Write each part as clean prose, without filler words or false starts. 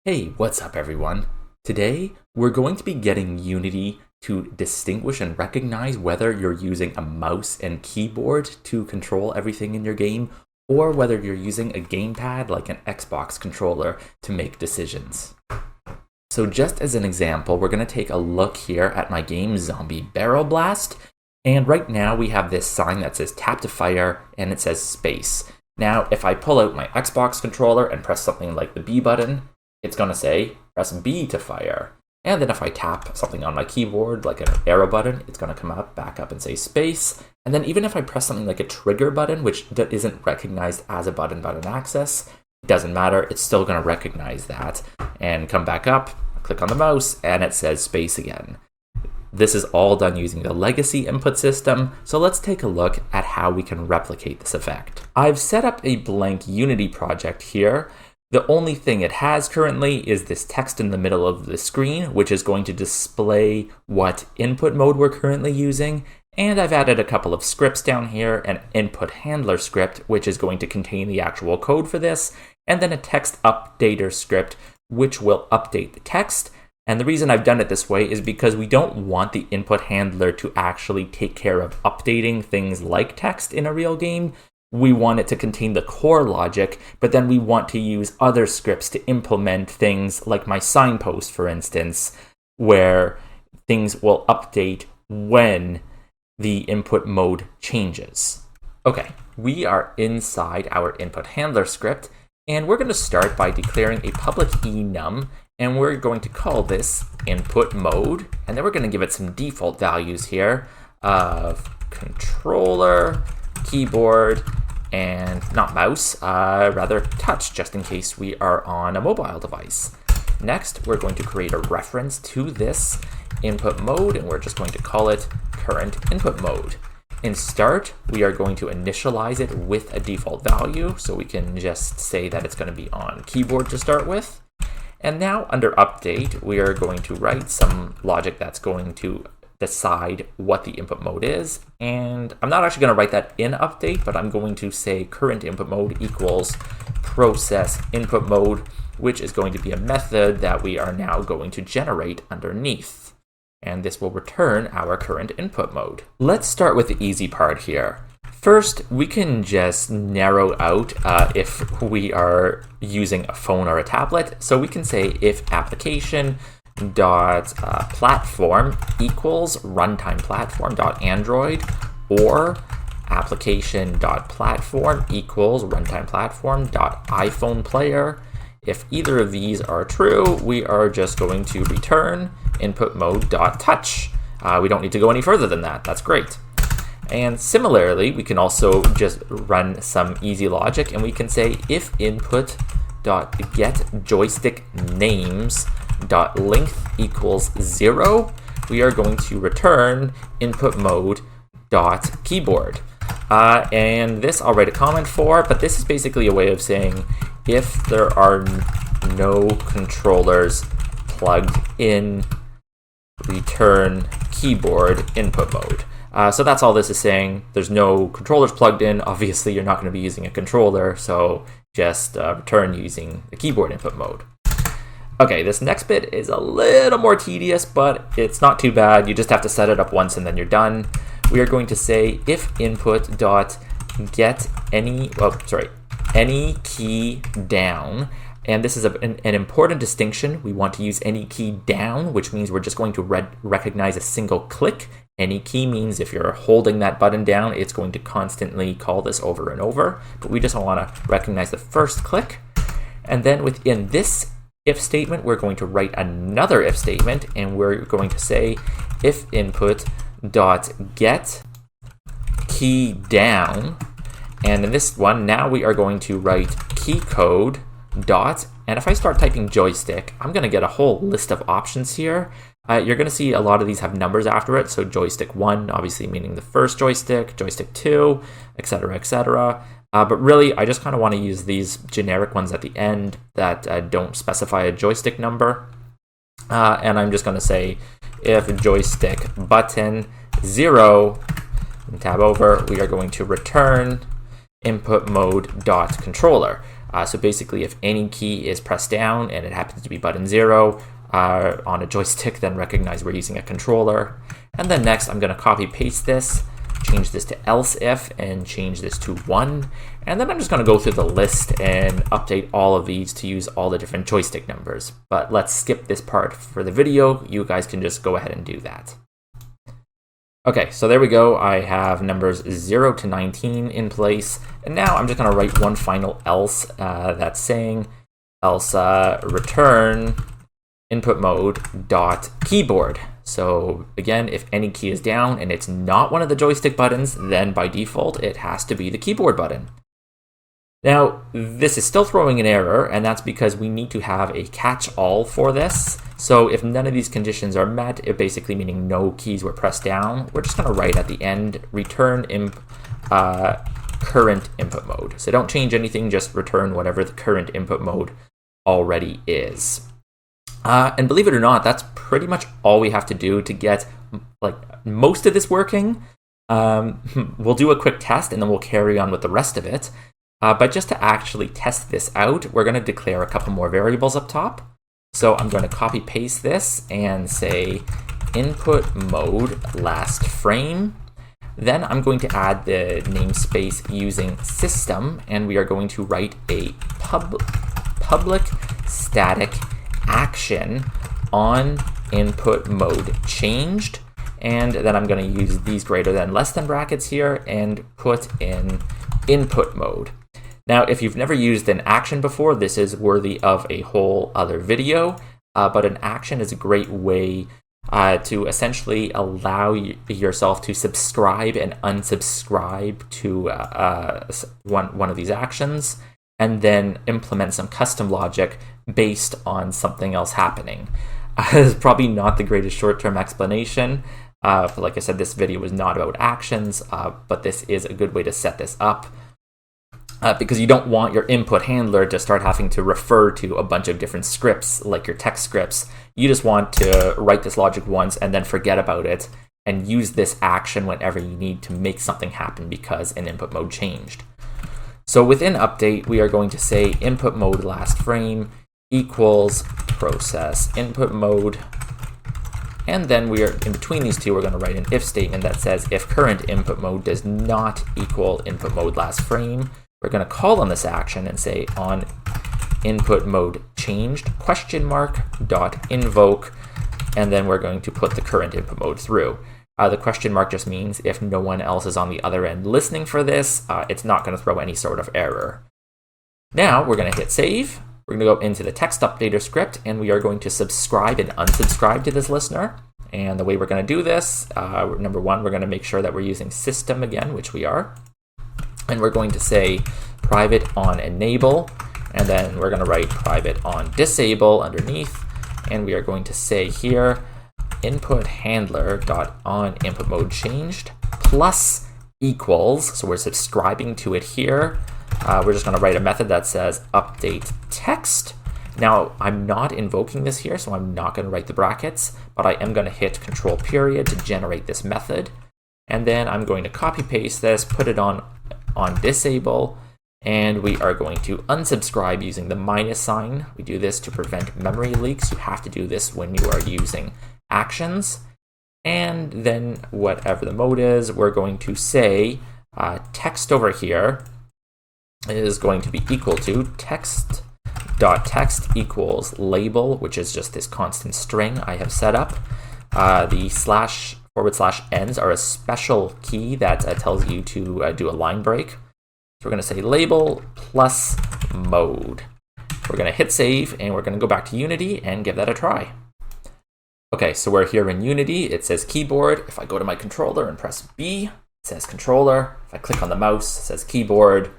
Hey, what's up everyone? Today, we're going to be getting Unity to distinguish and recognize whether you're using a mouse and keyboard to control everything in your game, or whether you're using a gamepad like an Xbox controller to make decisions. So just as an example, we're going to take a look here at my game Zombie Barrel Blast, and right now we have this sign that says tap to fire and it says space. Now, if I pull out my Xbox controller and press something like the B button, it's going to say press B to fire. And then if I tap something on my keyboard, like an arrow button, it's going to come up, back up and say space. And then even if I press something like a trigger button, which isn't recognized as a button access, it doesn't matter. It's still going to recognize that and come back up, click on the mouse, and it says space again. This is all done using the legacy input system, so let's take a look at how we can replicate this effect. I've set up a blank Unity project here. The only thing it has currently is this text in the middle of the screen, which is going to display what input mode we're currently using. And I've added a couple of scripts down here, an InputHandler script, which is going to contain the actual code for this, and then a text updater script, which will update the text. And the reason I've done it this way is because we don't want the input handler to actually take care of updating things like text in a real game. We want it to contain the core logic, but then we want to use other scripts to implement things like my signpost, for instance, where things will update when the input mode changes. Okay, we are inside our input handler script, and we're going to start by declaring a public enum, and we're going to call this input mode, and then we're going to give it some default values here of controller, keyboard, and not mouse, rather touch, just in case we are on a mobile device. Next, we're going to create a reference to this input mode, and we're just going to call it current input mode. In start, we are going to initialize it with a default value, so we can just say that it's going to be on keyboard to start with. And now under update, we are going to write some logic that's going to decide what the input mode is. And I'm not actually going to write that in update, but I'm going to say current input mode equals process input mode, which is going to be a method that we are now going to generate underneath. And this will return our current input mode. Let's start with the easy part here. First, we can just narrow out if we are using a phone or a tablet. So we can say if application dot platform equals runtime platform dot android, or application dot platform equals runtime platform dot iPhone player. If either of these are true, we are just going to return input mode dot touch. We don't need to go any further than that. That's great. And similarly, we can also just run some easy logic, and we can say if input dot get joystick names dot length equals 0, we are going to return input mode dot keyboard. And this I'll write a comment for, but this is basically a way of saying if there are no controllers plugged in, return keyboard input mode. So that's all this is saying. There's no controllers plugged in. Obviously, you're not going to be using a controller, so just return using the keyboard input mode. Okay, this next bit is a little more tedious, but it's not too bad. You just have to set it up once and then you're done. We are going to say if input dot get any key down, and this is an important distinction. We want to use any key down, which means we're just going to recognize a single click. Any key means if you're holding that button down, it's going to constantly call this over and over, but we just want to recognize the first click. And then within this if statement, we're going to write another if statement, and we're going to say if input dot get key down, and in this one now we are going to write key code dot, and if I start typing joystick, I'm going to get a whole list of options here. You're going to see a lot of these have numbers after it, so joystick 1 obviously meaning the first joystick, joystick 2, etc., etc. But really, I just kind of want to use these generic ones at the end that don't specify a joystick number. And I'm just going to say if joystick button 0, and tab over, we are going to return input mode dot controller. So basically, if any key is pressed down and it happens to be button 0 on a joystick, then recognize we're using a controller. And then next, I'm going to copy paste this, change this to else if, and change this to 1. And then I'm just going to go through the list and update all of these to use all the different joystick numbers. But let's skip this part for the video. You guys can just go ahead and do that. Okay, so there we go. I have numbers 0 to 19 in place. And now I'm just going to write one final else that's saying else return input mode dot keyboard. So again, if any key is down and it's not one of the joystick buttons, then by default it has to be the keyboard button. Now, this is still throwing an error, and that's because we need to have a catch-all for this. So if none of these conditions are met, it basically meaning no keys were pressed down, we're just going to write at the end, return current input mode. So don't change anything, just return whatever the current input mode already is. And believe it or not, that's pretty much all we have to do to get like most of this working. We'll do a quick test and then we'll carry on with the rest of it. But just to actually test this out, we're going to declare a couple more variables up top. So I'm going to copy paste this and say input mode last frame. Then I'm going to add the namespace using system, and we are going to write a public static action on input mode changed. And then I'm going to use these greater than less than brackets here and put in input mode. Now, if you've never used an action before, this is worthy of a whole other video, but an action is a great way to essentially allow yourself to subscribe and unsubscribe to one of these actions, and then implement some custom logic based on something else happening. It's probably not the greatest short-term explanation. But like I said, this video was not about actions, but this is a good way to set this up. Because you don't want your input handler to start having to refer to a bunch of different scripts, like your text scripts. You just want to write this logic once and then forget about it, and use this action whenever you need to make something happen because an input mode changed. So within update, we are going to say input mode last frame equals process input mode. And then we are in between these two, we're going to write an if statement that says if current input mode does not equal input mode last frame, we're going to call on this action and say on input mode changed dot invoke, and then we're going to put the current input mode through. The question mark just means if no one else is on the other end listening for this, it's not going to throw any sort of error. Now we're going to hit save. We're going to go into the text updater script, and we are going to subscribe and unsubscribe to this listener. And the way we're going to do this, number one, we're going to make sure that we're using system again, which we are. And we're going to say private on enable, and then we're going to write private on disable underneath. And we are going to say here input handler dot on input mode changed plus equals. So we're subscribing to it here. We're just going to write a method that says update text. Now, I'm not invoking this here, so I'm not going to write the brackets, but I am going to hit control period to generate this method. And then I'm going to copy paste this, put it on disable, and we are going to unsubscribe using the minus sign. We do this to prevent memory leaks. You have to do this when you are using actions. And then whatever the mode is, we're going to say text over here is going to be equal to text equals label, which is just this constant string I have set up. The //ends are a special key that tells you to do a line break. So we're going to say label plus mode. We're going to hit save, and we're going to go back to Unity and give that a try. Okay, so we're here in Unity. It says keyboard. If I go to my controller and press B, it says controller. If I click on the mouse, it says keyboard.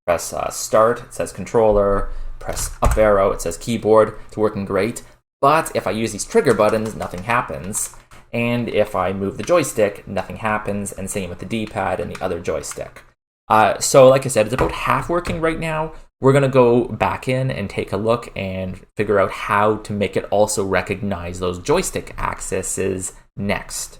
Press start, it says controller. Press up arrow, it says keyboard. It's working great. But if I use these trigger buttons, nothing happens. And if I move the joystick, nothing happens. And same with the D-pad and the other joystick. So like I said, it's about half working right now. We're going to go back in and take a look and figure out how to make it also recognize those joystick axes next.